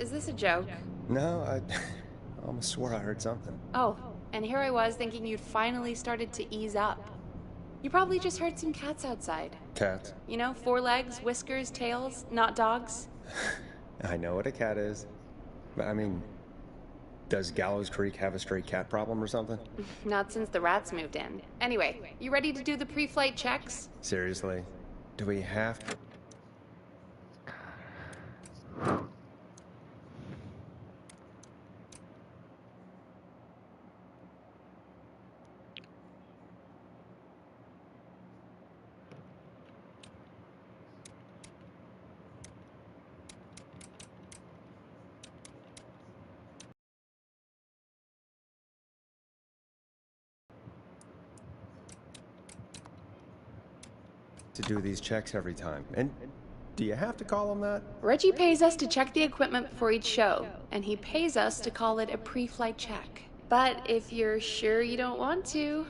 Is this a joke? No, I almost swore I heard something. Oh, and here I was thinking you'd finally started to ease up. You probably just heard some cats outside. Cat? You know, 4 legs, whiskers, tails, not dogs. I know what a cat is. But I mean, does Gallows Creek have a stray cat problem or something? Not since the rats moved in. Anyway, you ready to do the pre-flight checks? Seriously? Do we have to? To do these checks every time. And do you have to call them that? Reggie pays us to check the equipment before each show, and he pays us to call it a pre-flight check. But if you're sure you don't want to...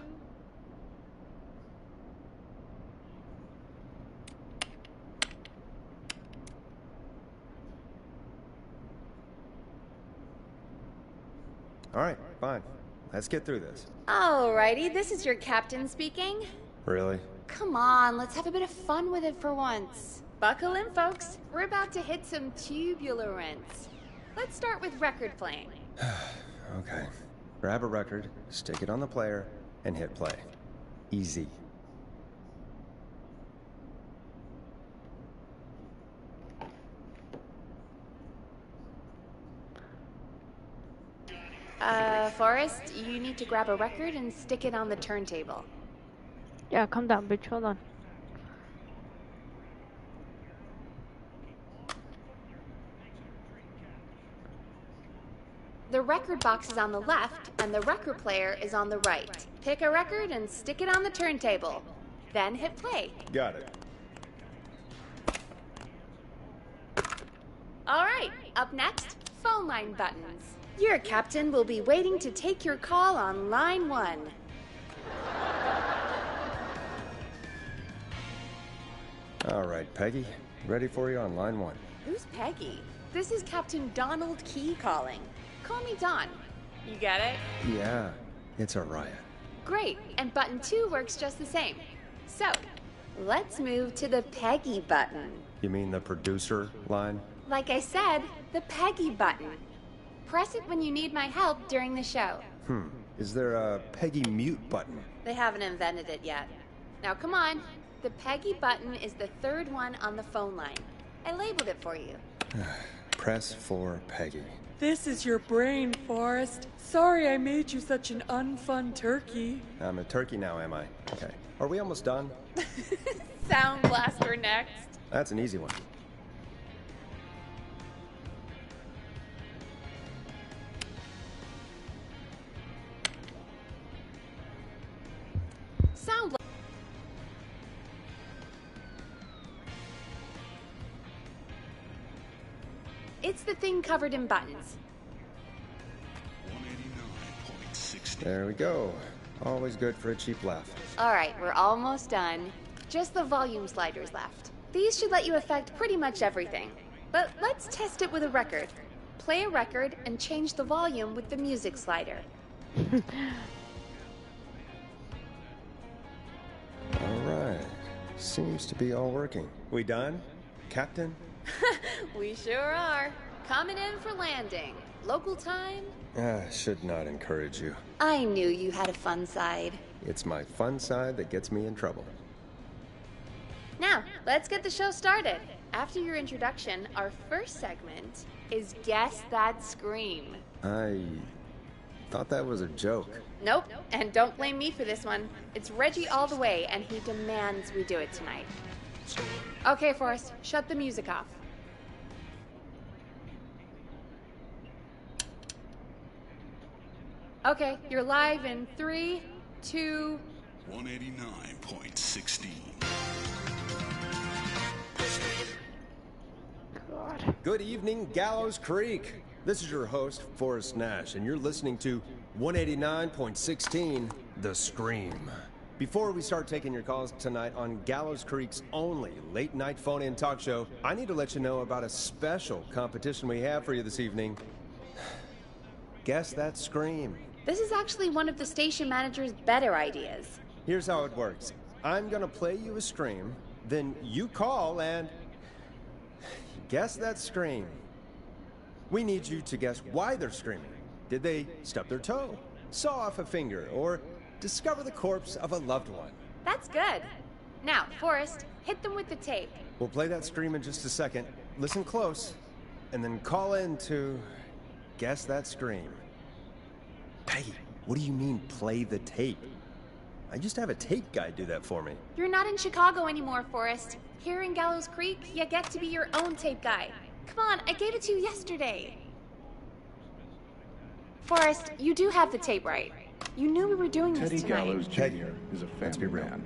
All right, fine. Let's get through this. Alrighty, this is your captain speaking. Really? Come on, let's have a bit of fun with it for once. Buckle in, folks. We're about to hit some tubular rents. Let's start with record playing. Okay. Grab a record, stick it on the player, and hit play. Easy. Forrest, you need to grab a record and stick it on the turntable. Yeah, calm down, bitch. Hold on. The record box is on the left, and the record player is on the right. Pick a record and stick it on the turntable. Then hit play. Got it. All right, up next, phone line buttons. Your captain will be waiting to take your call on line 1. All right, Peggy. Ready for you on line 1. Who's Peggy? This is Captain Donald Key calling. Call me Don. You get it? Yeah, it's a riot. Great, and button 2 works just the same. So, let's move to the Peggy button. You mean the producer line? Like I said, the Peggy button. Press it when you need my help during the show. Is there a Peggy mute button? They haven't invented it yet. Now come on. The Peggy button is the 3rd one on the phone line. I labeled it for you. Press for Peggy. This is your brain, Forrest. Sorry I made you such an unfun turkey. I'm a turkey now, am I? Okay. Are we almost done? Sound Blaster next. That's an easy one. Sound Bla- It's the thing covered in buttons. 189.60. There we go. Always good for a cheap laugh. All right, we're almost done. Just the volume sliders left. These should let you affect pretty much everything. But let's test it with a record. Play a record and change the volume with the music slider. All right. Seems to be all working. We done, Captain? We sure are. Coming in for landing. Local time? Should not encourage you. I knew you had a fun side. It's my fun side that gets me in trouble. Now, let's get the show started. After your introduction, our first segment is Guess That Scream. I thought that was a joke. Nope, and don't blame me for this one. It's Reggie all the way, and he demands we do it tonight. Okay, Forrest, shut the music off. Okay, you're live in 3, 2... 189.16. God. Good evening, Gallows Creek. This is your host, Forrest Nash, and you're listening to 189.16, The Scream. Before we start taking your calls tonight on Gallows Creek's only late-night phone-in talk show, I need to let you know about a special competition we have for you this evening. Guess that scream. This is actually one of the station manager's better ideas. Here's how it works. I'm gonna play you a scream, then you call and guess that scream. We need you to guess why they're screaming. Did they stub their toe, saw off a finger, or discover the corpse of a loved one? That's good. Now, Forrest, hit them with the tape. We'll play that scream in just a second. Listen close, and then call in to guess that scream. Peggy, what do you mean, play the tape? I used to have a tape guy do that for me. You're not in Chicago anymore, Forrest. Here in Gallows Creek, you get to be your own tape guy. Come on, I gave it to you yesterday. Forrest, you do have the tape right. You knew we were doing this Teddy tonight. Gallows Jr. is a let's be family real. man,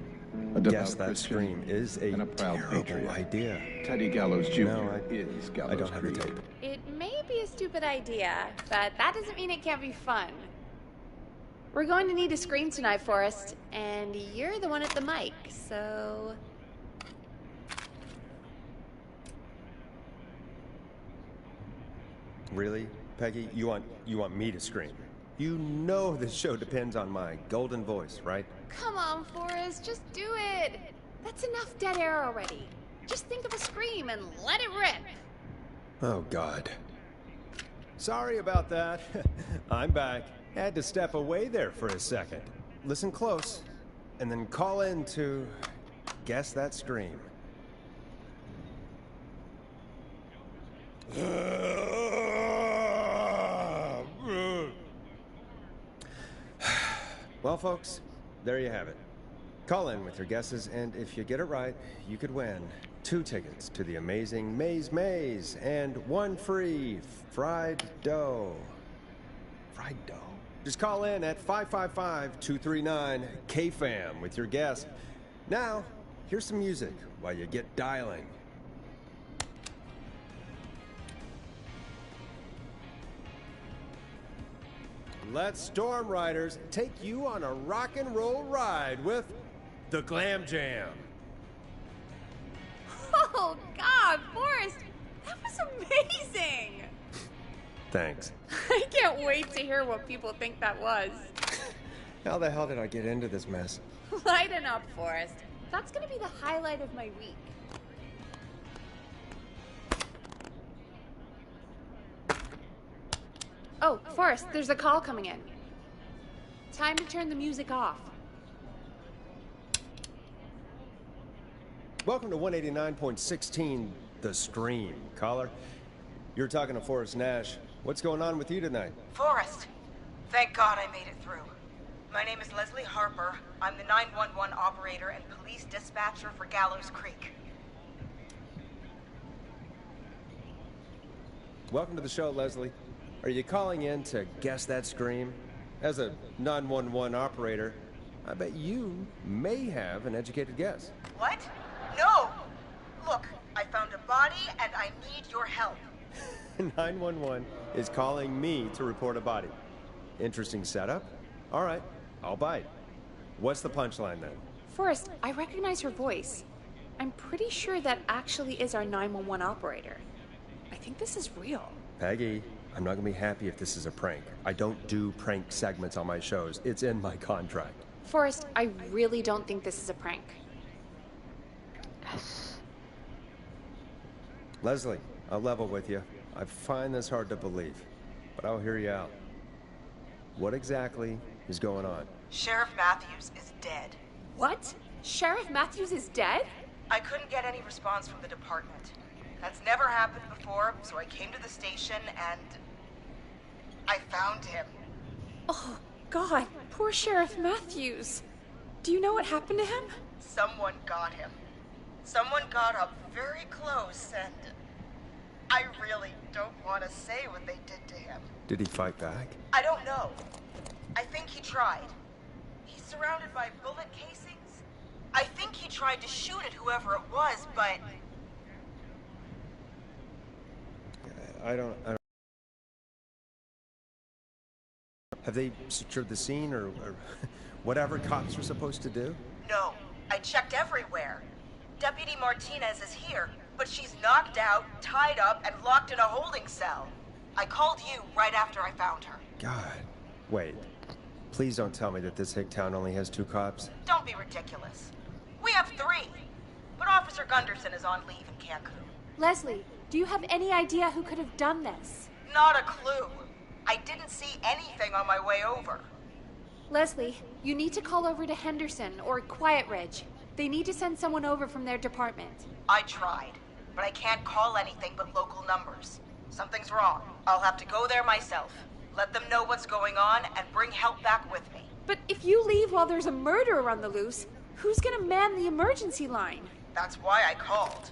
a devout Guess that Christian, scream is a and a proud terrible patriot. idea. Teddy Gallows Jr. No, is Gallows I don't have the Creek. tape. It may be a stupid idea, but that doesn't mean it can't be fun. We're going to need a scream tonight, Forrest, and you're the one at the mic, so... Really, Peggy? You want me to scream? You know this show depends on my golden voice, right? Come on, Forrest, just do it. That's enough dead air already. Just think of a scream and let it rip. Oh, God. Sorry about that. I'm back. Had to step away there for a second. Listen close, and then call in to guess that scream. Well, folks, there you have it. Call in with your guesses, and if you get it right, you could win 2 tickets to the amazing Maze Maze and 1 free fried dough. Fried dough? Just call in at 555-239-KFAM with your guess. Now, here's some music while you get dialing. Let Storm Riders take you on a rock and roll ride with the Glam Jam. Oh, God, Forrest, that was amazing. Thanks. I can't wait to hear what people think that was. How the hell did I get into this mess? Lighten up, Forrest. That's gonna be the highlight of my week. Oh, Forrest, there's a call coming in. Time to turn the music off. Welcome to 189.16, The Scream. Caller, you're talking to Forrest Nash. What's going on with you tonight? Forrest, thank God I made it through. My name is Leslie Harper. I'm the 911 operator and police dispatcher for Gallows Creek. Welcome to the show, Leslie. Are you calling in to guess that scream? As a 911 operator, I bet you may have an educated guess. What? No! Look, I found a body and I need your help. 911 is calling me to report a body. Interesting setup. All right, I'll bite. What's the punchline then? Forrest, I recognize her voice. I'm pretty sure that actually is our 911 operator. I think this is real. Peggy, I'm not gonna be happy if this is a prank. I don't do prank segments on my shows. It's in my contract. Forrest, I really don't think this is a prank. Leslie, I'll level with you. I find this hard to believe, but I'll hear you out. What exactly is going on? Sheriff Matthews is dead. What? Sheriff Matthews is dead? I couldn't get any response from the department. That's never happened before, so I came to the station and I found him. Oh, God, poor Sheriff Matthews. Do you know what happened to him? Someone got him. Someone got up very close and I really don't want to say what they did to him. Did he fight back? I don't know. I think he tried. He's surrounded by bullet casings. I think he tried to shoot at whoever it was, but I don't... Have they secured the scene or whatever cops are supposed to do? No. I checked everywhere. Deputy Martinez is here, but she's knocked out, tied up, and locked in a holding cell. I called you right after I found her. God. Wait. Please don't tell me that this hick town only has 2 cops. Don't be ridiculous. We have 3. But Officer Gunderson is on leave in Cancun. Leslie, do you have any idea who could have done this? Not a clue. I didn't see anything on my way over. Leslie, you need to call over to Henderson or Quiet Ridge. They need to send someone over from their department. I tried, but I can't call anything but local numbers. Something's wrong. I'll have to go there myself. Let them know what's going on and bring help back with me. But if you leave while there's a murderer on the loose, who's gonna man the emergency line? That's why I called.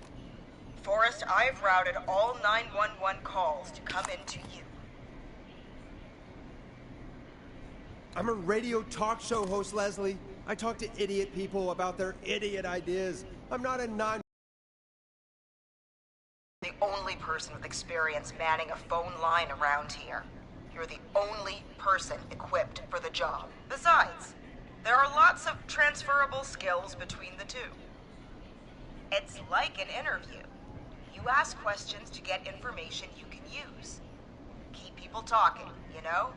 Forrest, I've routed all 911 calls to come in to you. I'm a radio talk show host, Leslie. I talk to idiot people about their idiot ideas. I'm not a The only person with experience manning a phone line around here. You're the only person equipped for the job. Besides, there are lots of transferable skills between the two. It's like an interview. You ask questions to get information you can use. Keep people talking, you know?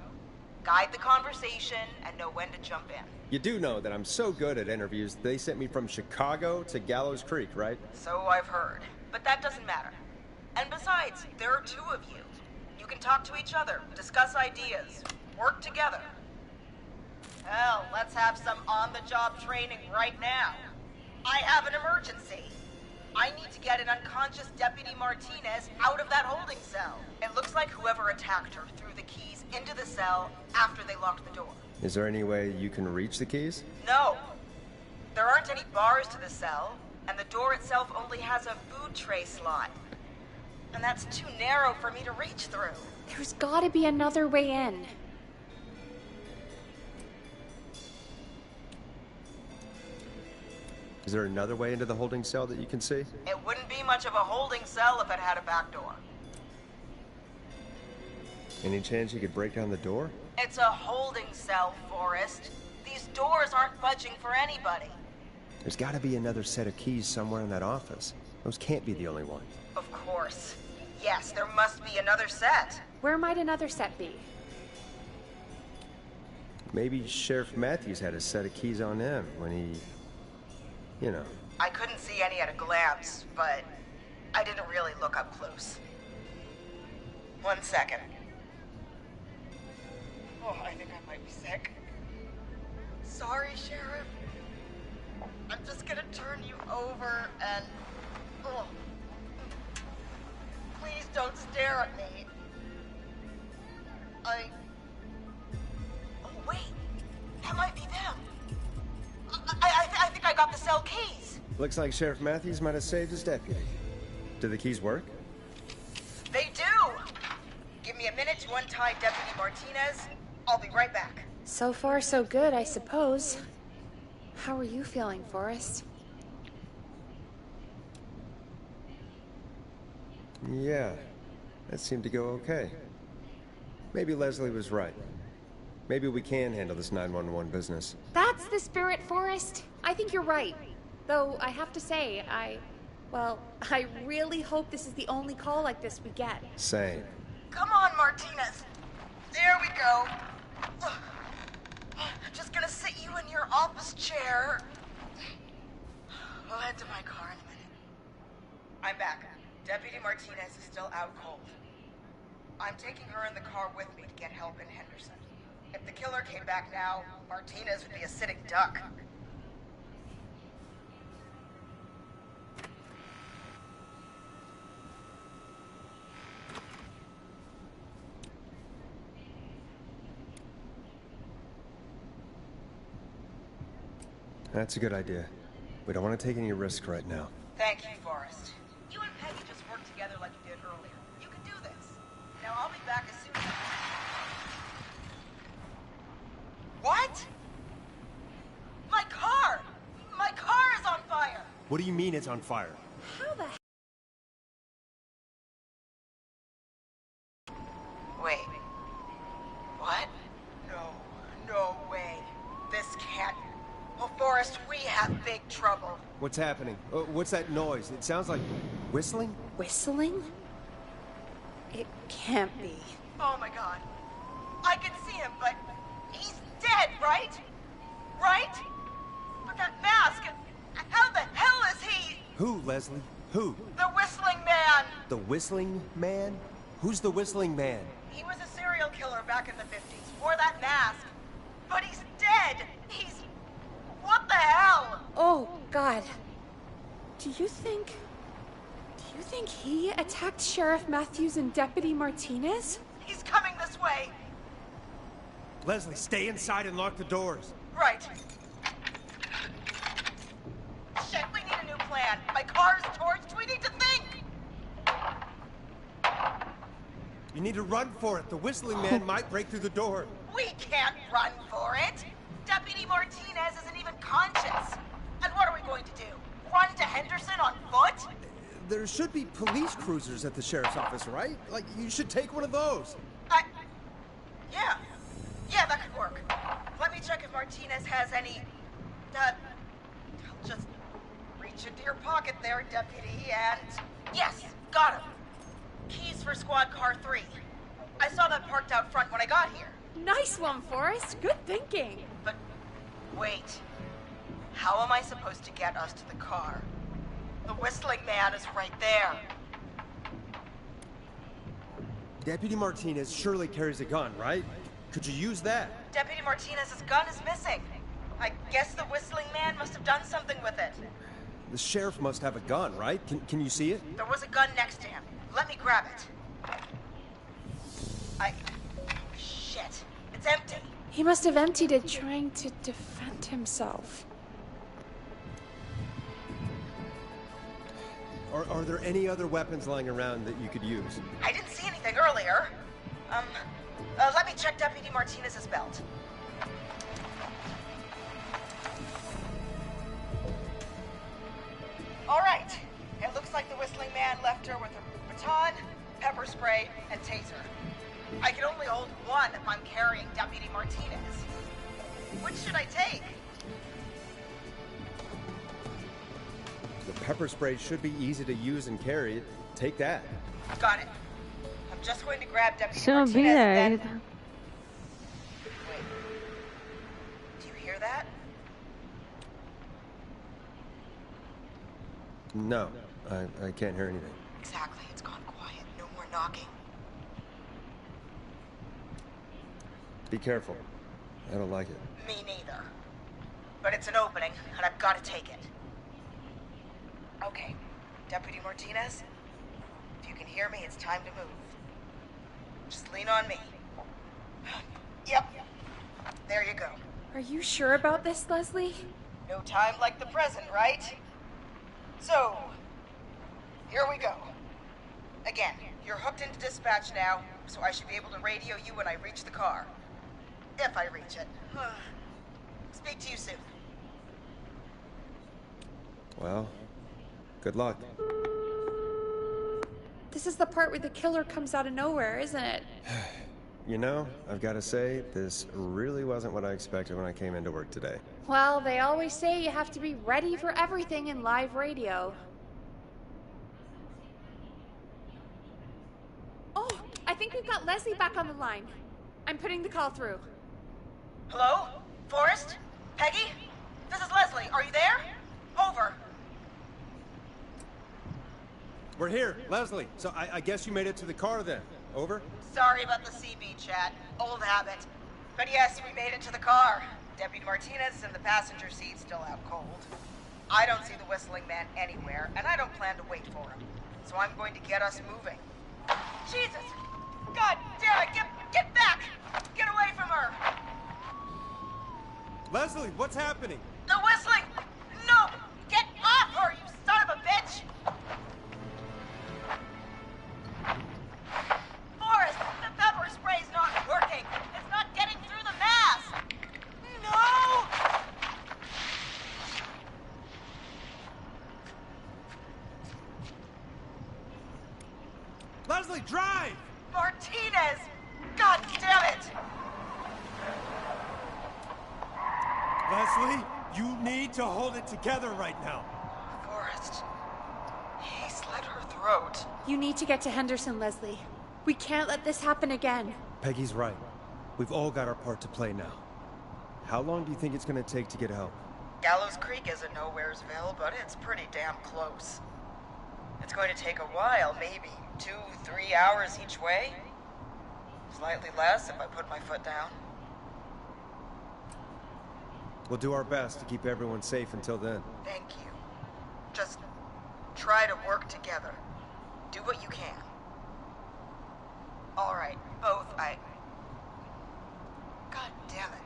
Guide the conversation and know when to jump in. You do know that I'm so good at interviews, they sent me from Chicago to Gallows Creek, right? So I've heard. But that doesn't matter. And besides, there are 2 of you. You can talk to each other, discuss ideas, work together. Hell, let's have some on-the-job training right now. I have an emergency. I need to get an unconscious Deputy Martinez out of that holding cell. It looks like whoever attacked her threw the keys into the cell after they locked the door. Is there any way you can reach the keys? No. There aren't any bars to the cell, and the door itself only has a food tray slot. And that's too narrow for me to reach through. There's gotta be another way in. Is there another way into the holding cell that you can see? It wouldn't be much of a holding cell if it had a back door. Any chance you could break down the door? It's a holding cell, Forrest. These doors aren't budging for anybody. There's gotta be another set of keys somewhere in that office. Those can't be the only one. Of course. Yes, there must be another set. Where might another set be? Maybe Sheriff Matthews had a set of keys on him when he... you know. I couldn't see any at a glance, but I didn't really look up close. 1 second. Oh, I think I might be sick. Sorry, Sheriff. I'm just gonna turn you over and... Oh. Please don't stare at me. Oh, wait. That might be them. I think I got the cell keys. Looks like Sheriff Matthews might have saved his deputy. Do the keys work? They do. Give me a minute to untie Deputy Martinez. I'll be right back. So far, so good, I suppose. How are you feeling, Forrest? Yeah, that seemed to go okay. Maybe Leslie was right. Maybe we can handle this 911 business. That's the spirit, Forrest. I think you're right. Though, I have to say, well, I really hope this is the only call like this we get. Same. Come on, Martinez. There we go. Just gonna sit you in your office chair. We'll head to my car in a minute. I'm back. Deputy Martinez is still out cold. I'm taking her in the car with me to get help in Henderson. If the killer came back now, Martinez would be a sitting duck. That's a good idea. We don't want to take any risks right now. Thank you, Forrest. You and Peggy just worked together like you did earlier. You can do this. Now I'll be back as soon as I can. What? My car! My car is on fire! What do you mean it's on fire? How the Wait. What? No way. This can't... Well, Forrest, we have What's happening? What's that noise? It sounds like whistling? Whistling? It can't be. Oh my god. I can see him, but he's dead, right? Right? But that mask, how the hell is he? Who, Leslie? Who? The Whistling Man! The Whistling Man? Who's the Whistling Man? He was a serial killer back in the 50s, wore that mask. But he's dead! He's... What the hell? Oh, God. Do you think he attacked Sheriff Matthews and Deputy Martinez? He's coming this way. Leslie, stay inside and lock the doors. Right. Shit, we need a new plan. My car's torched. We need to think. You need to run for it. The Whistling Man might break through the door. We can't run for it. Deputy Martinez isn't even conscious. And what are we going to do? Run to Henderson on foot? There should be police cruisers at the sheriff's office, right? Like, you should take one of those. Yeah. Yeah, that could work. Let me check if Martinez has any... just reach into your pocket there, Deputy, and... Yes, got him. Keys for Squad Car 3. I saw that parked out front when I got here. Nice one, Forrest. Good thinking. But wait. How am I supposed to get us to the car? The Whistling Man is right there. Deputy Martinez surely carries a gun, right? Could you use that? Deputy Martinez's gun is missing. I guess the Whistling Man must have done something with it. The sheriff must have a gun, right? Can you see it? There was a gun next to him. Let me grab it. Shit. It's empty. He must have emptied it trying to defend himself. Are there any other weapons lying around that you could use? I didn't see anything earlier. Let me check Deputy Martinez's belt. All right. It looks like the Whistling Man left her with a baton, pepper spray, and taser. I can only hold one if I'm carrying Deputy Martinez. Which should I take? The pepper spray should be easy to use and carry. Take that. Got it. I'm just going to grab Deputy Shouldn't Martinez be there. and then... Wait. Do you hear that? No, I can't hear anything. Exactly. It's gone quiet. No more knocking. Be careful. I don't like it. Me neither. But it's an opening, and I've got to take it. Okay. Deputy Martinez, if you can hear me, it's time to move. Just lean on me. Yep. There you go. Are you sure about this, Leslie? No time like the present, right? So, here we go. Again, you're hooked into dispatch now, so I should be able to radio you when I reach the car. If I reach it. Speak to you soon. Well, good luck. This is the part where the killer comes out of nowhere, isn't it? You know, I've got to say, this really wasn't what I expected when I came into work today. Well, they always say you have to be ready for everything in live radio. Oh, I think we've got Leslie back on the line. I'm putting the call through. Hello? Forrest? Peggy? This is Leslie. Are you there? Over. We're here, Leslie. So I guess you made it to the car then. Over? Sorry about the CB chat. Old habit. But yes, we made it to the car. Deputy Martinez is in the passenger seat, still out cold. I don't see the Whistling Man anywhere, and I don't plan to wait for him. So I'm going to get us moving. Jesus! God damn it! Get back! Get away from her! Leslie, what's happening? The Whistling! No! Get off her, you son of a bitch! Forrest, the pepper spray's not working. It's not getting through the mask. No! Leslie, drive! Martinez! God damn it! Leslie, you need to hold it together right now. throat. You need to get to Henderson, Leslie. We can't let this happen again. Peggy's right. We've all got our part to play now. How long do you think it's gonna take to get help? Gallows Creek isn't Nowheresville, but it's pretty damn close. It's going to take a while, maybe 2-3 hours each way. Slightly less if I put my foot down. We'll do our best to keep everyone safe until then. Thank you. Just try to work together. Do what you can. All right, both. God damn it.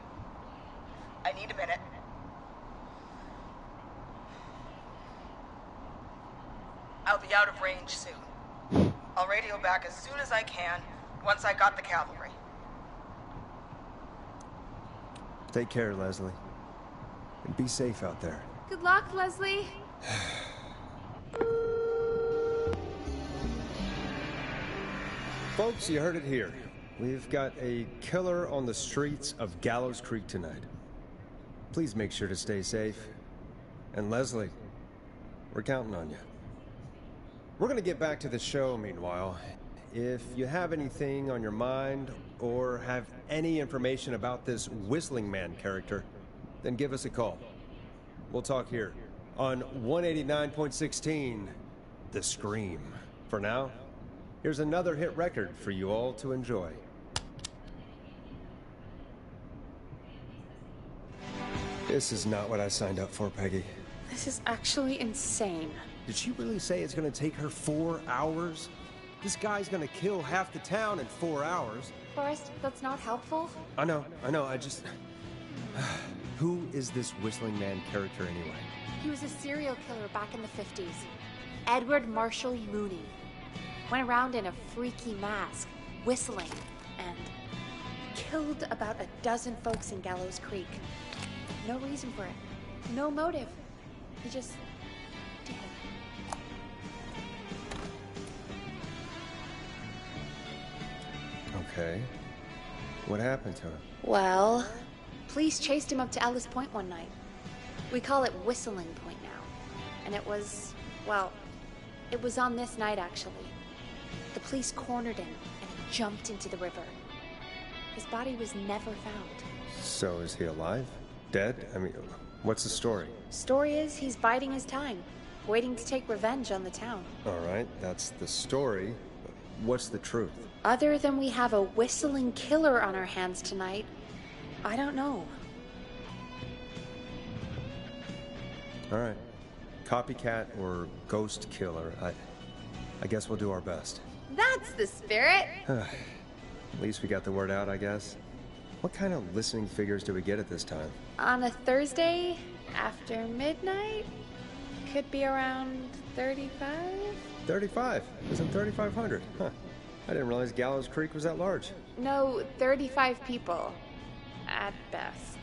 I need a minute. I'll be out of range soon. I'll radio back as soon as I can, once I got the cavalry. Take care, Leslie. And be safe out there. Good luck, Leslie. Folks, you heard it here. We've got a killer on the streets of Gallows Creek tonight. Please make sure to stay safe. And Leslie, we're counting on you. We're gonna get back to the show meanwhile. If you have anything on your mind or have any information about this Whistling Man character, then give us a call. We'll talk here on 189.16, The Scream. For now, here's another hit record for you all to enjoy. This is not what I signed up for, Peggy. This is actually insane. Did she really say it's gonna take her 4 hours? This guy's gonna kill half the town in 4 hours. Forrest, that's not helpful. I know, I just... Who is this Whistling Man character anyway? He was a serial killer back in the 50s. Edward Marshall Mooney. Went around in a freaky mask, whistling, and killed about a dozen folks in Gallows Creek. No reason for it. No motive. He just did. Okay. What happened to him? Well, police chased him up to Ellis Point one night. We call it Whistling Point now. And it was, well, it was on this night actually. The police cornered him and he jumped into the river. His body was never found. So is he alive? Dead? I mean, what's the story? Story is he's biding his time, waiting to take revenge on the town. All right, that's the story. What's the truth? Other than we have a whistling killer on our hands tonight, I don't know. All right. Copycat or ghost killer. I guess we'll do our best. That's the spirit! At least we got the word out, I guess. What kind of listening figures do we get at this time? On a Thursday, after midnight, could be around 35? 35. Isn't 3,500? Huh. I didn't realize Gallows Creek was that large. No, 35 people. At best.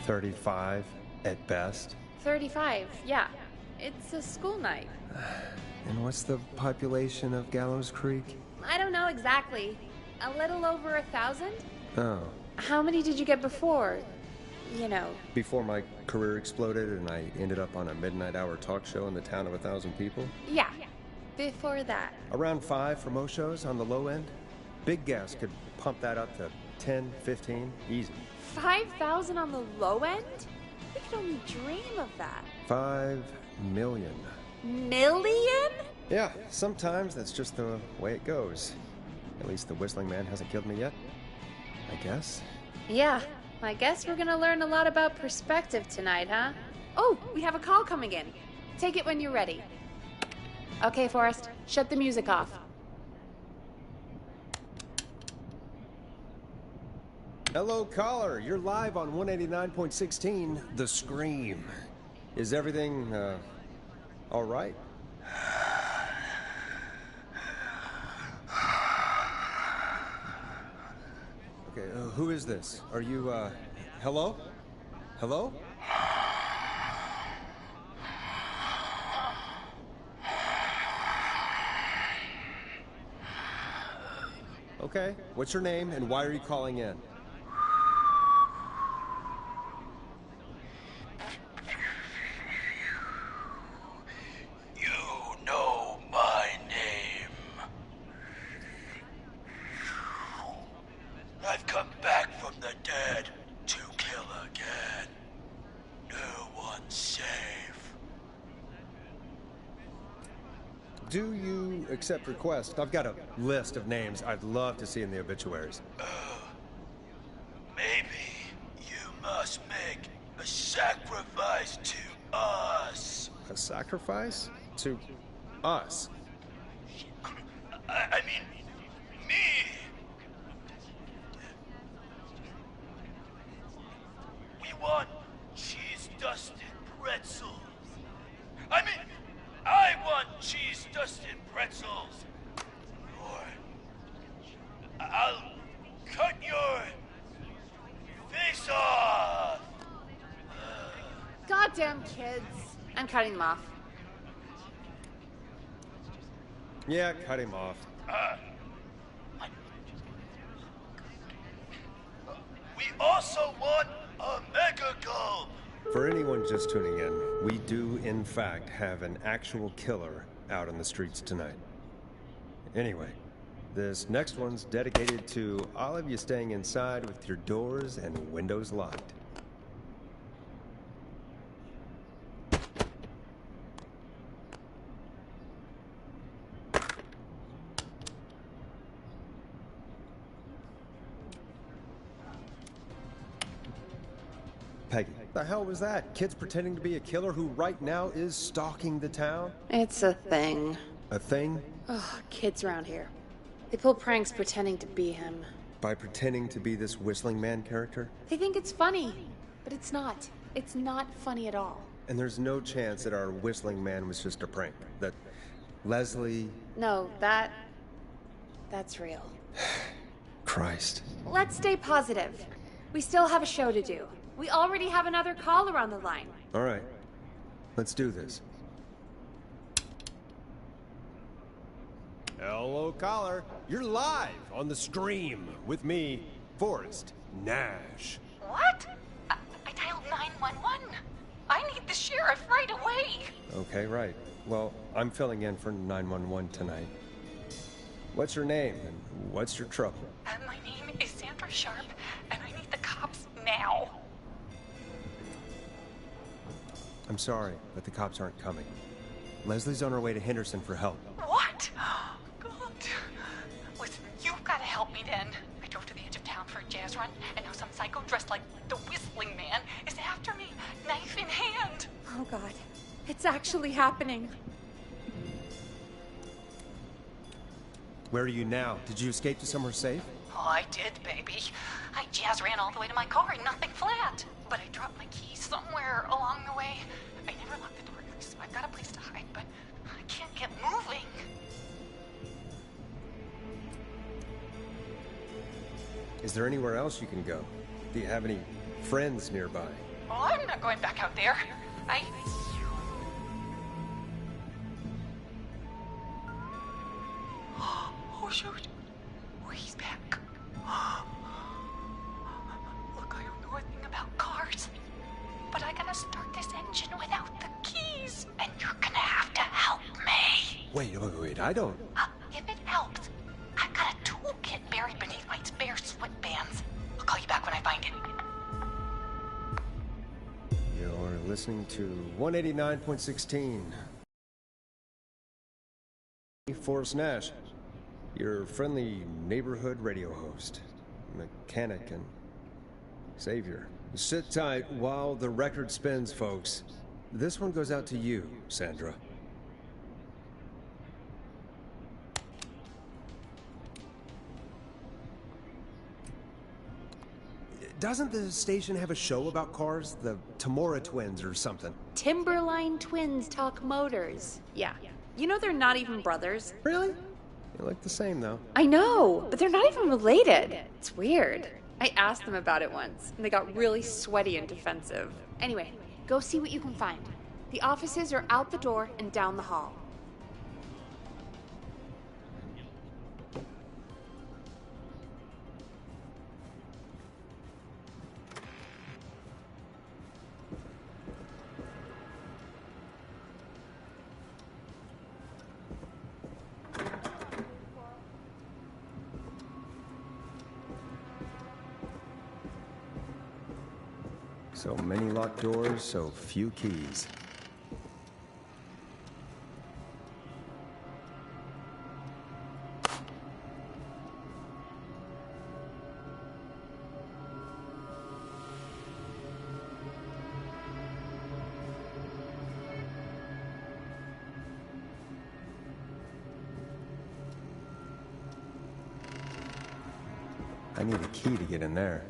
35 at best. 35, yeah. It's a school night. And what's the population of Gallows Creek? I don't know exactly. A little over 1,000? Oh. How many did you get before? You know. Before my career exploded and I ended up on a midnight hour talk show in the town of 1,000 people? Yeah. Before that. Around 5 for most shows on the low end. Big gas could pump that up to 10, 15, easy. 5,000 on the low end? We could only dream of that. 5 million. Million? Yeah, sometimes that's just the way it goes. At least the Whistling Man hasn't killed me yet. I guess. Yeah, I guess we're gonna learn a lot about perspective tonight, huh? Oh, we have a call coming in. Take it when you're ready. Okay, Forrest, shut the music off. Hello, caller. You're live on 189.16, The Scream. Is everything, all right? Okay, who is this? Are you, hello? Hello? Okay, what's your name and why are you calling in? you accept requests? I've got a list of names I'd love to see in the obituaries. Maybe you must make a sacrifice to us. A sacrifice? To us? I mean, me. We want cheese-dusted pretzels. I want cheese-dusted pretzels. Or I'll cut your face off. Goddamn kids. I'm cutting them off. Yeah, cut him off. We also want a mega gulp. For anyone just tuning in, we do, in fact, have an actual killer out on the streets tonight. Anyway, this next one's dedicated to all of you staying inside with your doors and windows locked. Peggy, the hell was that? Kids pretending to be a killer who right now is stalking the town? It's a thing. A thing? Ugh, kids around here. They pull pranks pretending to be him. By pretending to be this Whistling Man character? They think it's funny, but it's not. It's not funny at all. And there's no chance that our Whistling Man was just a prank. That Leslie... No, that's real. Christ. Let's stay positive. We still have a show to do. We already have another caller on the line. All right. Let's do this. Hello, caller. You're live on the stream with me, Forrest Nash. What? I dialed 911. I need the sheriff right away. Okay, right. Well, I'm filling in for 911 tonight. What's your name and what's your trouble? My name is Sandra Sharp, and I need the cops now. I'm sorry, but the cops aren't coming. Leslie's on her way to Henderson for help. What? God. Listen, you've got to help me then. I drove to the edge of town for a jazz run, and now some psycho dressed like the Whistling Man is after me, knife in hand. Oh, God. It's actually happening. Where are you now? Did you escape to somewhere safe? Oh, I did, baby. I jazz ran all the way to my car and nothing flat. But I dropped my keys somewhere along the way. I never locked the door, so I've got a place to hide, but I can't get moving. Is there anywhere else you can go? Do you have any friends nearby? Oh, I'm not going back out there. Oh, shoot. Oh, he's back. Look, I don't know a thing about cars, but I gotta start this engine without the keys, and you're gonna have to help me. Wait, I don't... If it helps, I've got a toolkit buried beneath my spare sweatbands. I'll call you back when I find it. You're listening to 189.16. Forrest Nash, your friendly neighborhood radio host, mechanic, and savior. Sit tight while the record spins, folks. This one goes out to you, Sandra. Doesn't the station have a show about cars? The Tamora twins or something? Timberline twins talk motors. Yeah. You know they're not even brothers. Really? They look the same, though. I know, but they're not even related. It's weird. I asked them about it once, and they got really sweaty and defensive. Anyway, go see what you can find. The offices are out the door and down the hall. So many locked doors, so few keys. I need a key to get in there.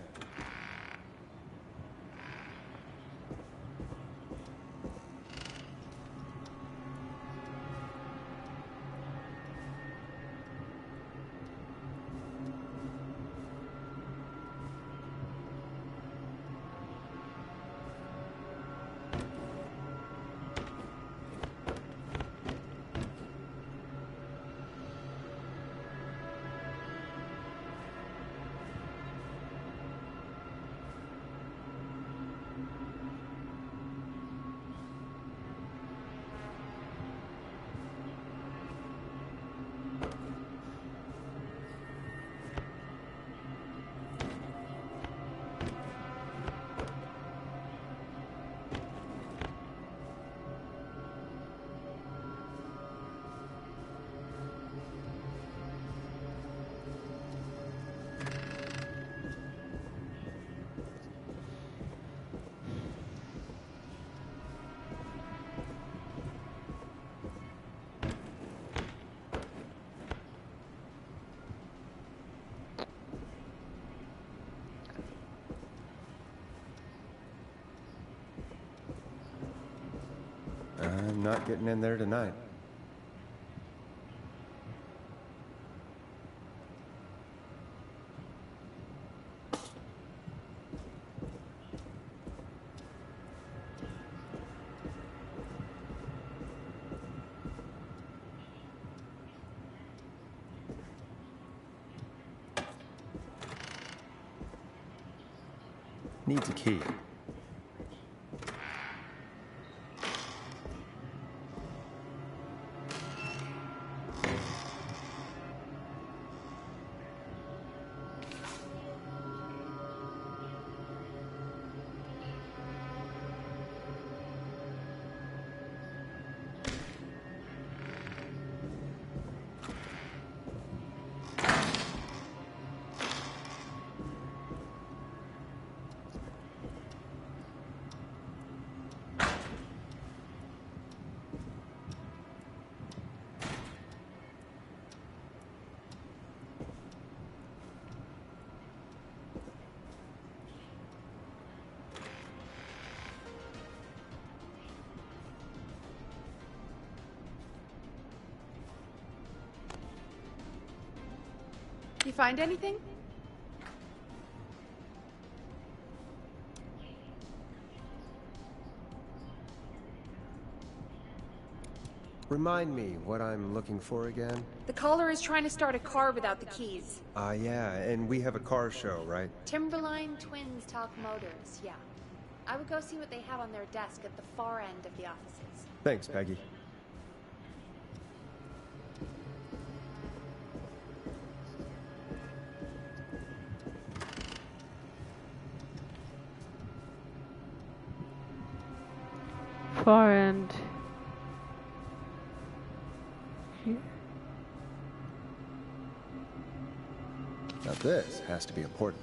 I'm not getting in there tonight. Needs a key. You find anything? Remind me what I'm looking for again? The caller is trying to start a car without the keys. Yeah, and we have a car show, right? Timberline Twins Talk Motors, yeah. I would go see what they have on their desk at the far end of the offices. Thanks, Peggy. Far end. Now this has to be important.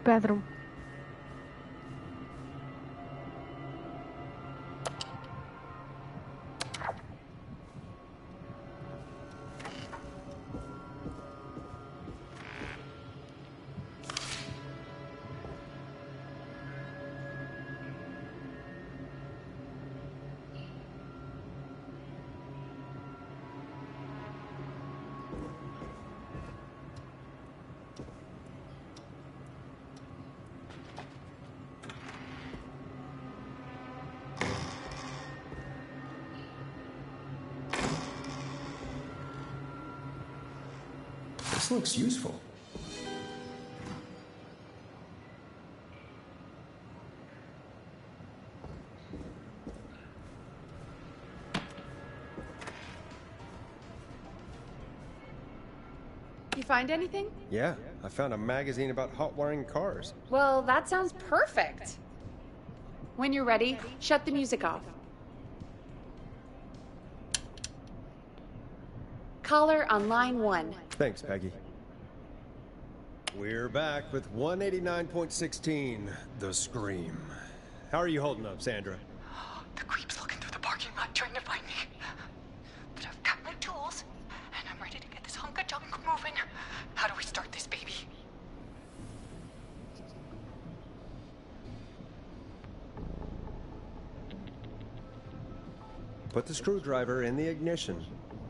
Bathroom. This looks useful. You find anything? Yeah, I found a magazine about hot wiring cars. Well, that sounds perfect. When you're ready, shut the music off. Caller on line 1. Thanks, Peggy. We're back with 189.16, The Scream. How are you holding up, Sandra? The creep's looking through the parking lot trying to find me. But I've got my tools, and I'm ready to get this hunk of junk moving. How do we start this baby? Put the screwdriver in the ignition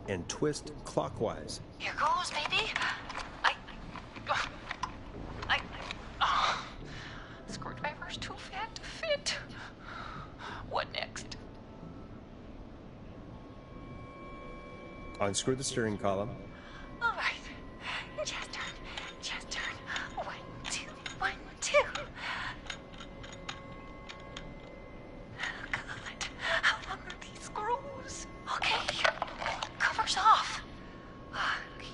and twist clockwise. Here goes, baby. Screwdriver's too fat to fit. What next? Unscrew the steering column. All right. Just turn. Just turn. 1, 2, 1, 2. God, how long are these screws? Okay. Cover's off. Okay.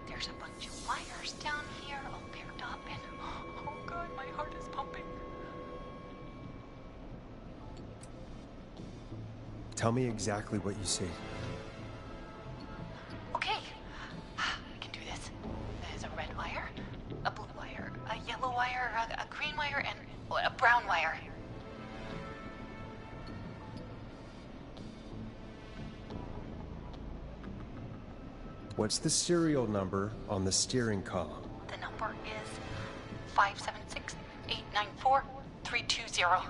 There's a bunch of wires down here all paired up, and oh God, my heart is pumping. Tell me exactly what you see. Okay, I can do this. There's a red wire, a blue wire, a yellow wire, a green wire, and a brown wire. What's the serial number on the steering column? The number is 576-894-320.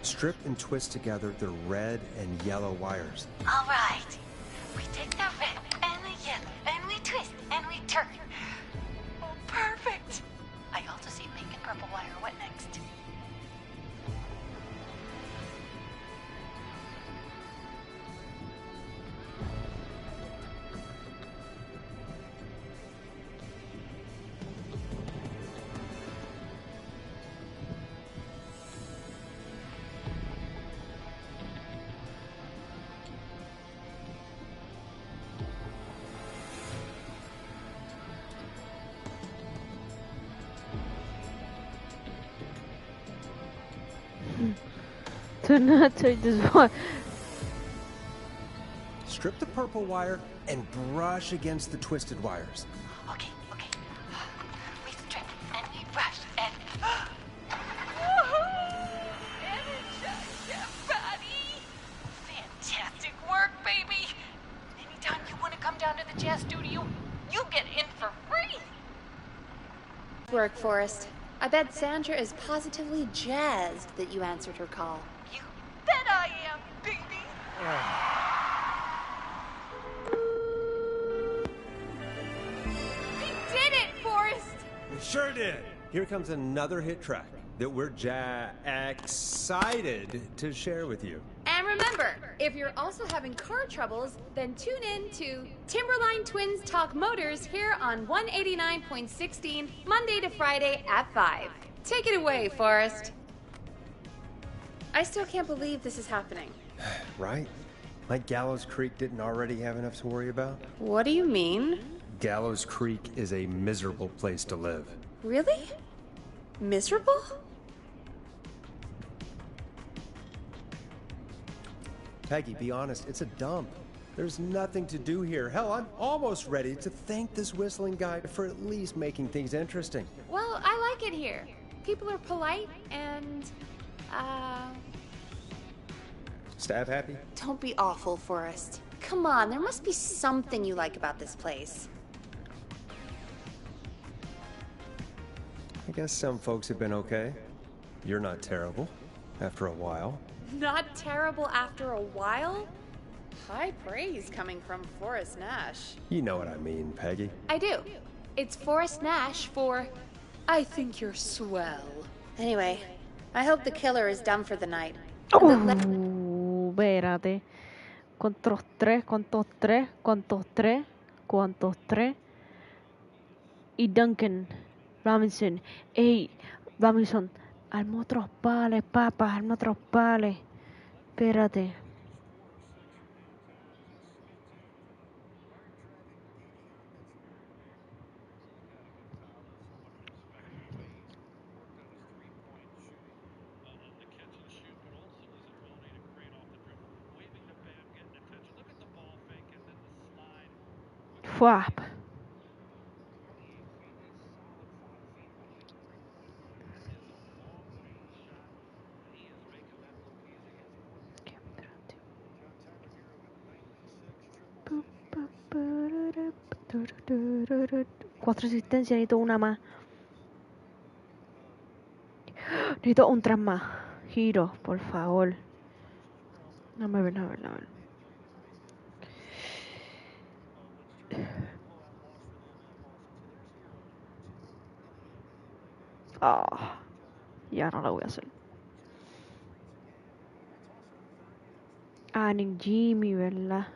Strip and twist together the red and yellow wires. All right. We take the red and the yellow, and we twist, and we turn. Oh, perfect. I also see pink and purple wire. What next? Do not take this one. Strip the purple wire and brush against the twisted wires. Okay. We strip and we brush and. Energize your body. Fantastic work, baby. Anytime you want to come down to the jazz studio, you get in for free. Work, Forrest. I bet Sandra is positively jazzed that you answered her call. You bet I am, baby. We did it, Forrest! We sure did. Here comes another hit track that we're excited to share with you. And remember, if you're also having car troubles, then tune in to Timberline Twins Talk Motors here on 189.16, Monday to Friday at 5. Take it away, Forrest. I still can't believe this is happening. Right? Like Gallows Creek didn't already have enough to worry about? What do you mean? Gallows Creek is a miserable place to live. Really? Miserable? Peggy, be honest, it's a dump. There's nothing to do here. Hell, I'm almost ready to thank this whistling guy for at least making things interesting. Well, I like it here. People are polite and, Staff happy? don't be awful, Forrest. Come on, there must be something you like about this place. I guess some folks have been okay. You're not terrible, after a while. Not terrible after a while? High praise coming from Forrest Nash. You know what I mean, Peggy. I do. It's Forrest Nash for I think you're swell. Anyway, I hope the killer is done for the night. Espérate. ¿Cuántos tres? ¿Cuántos tres? ¿Cuántos tres? ¿Cuántos tres? Y Duncan Robinson. Ey, Robinson. Arma otros pales, papas. Arma otros pales. Espérate. Fuap. Cuatro asistencias, necesito una más. Necesito un tras más. Giro, por favor. No me ver. Ah, ya no lo voy a hacer. Ah, ni Jimmy, ¿verdad?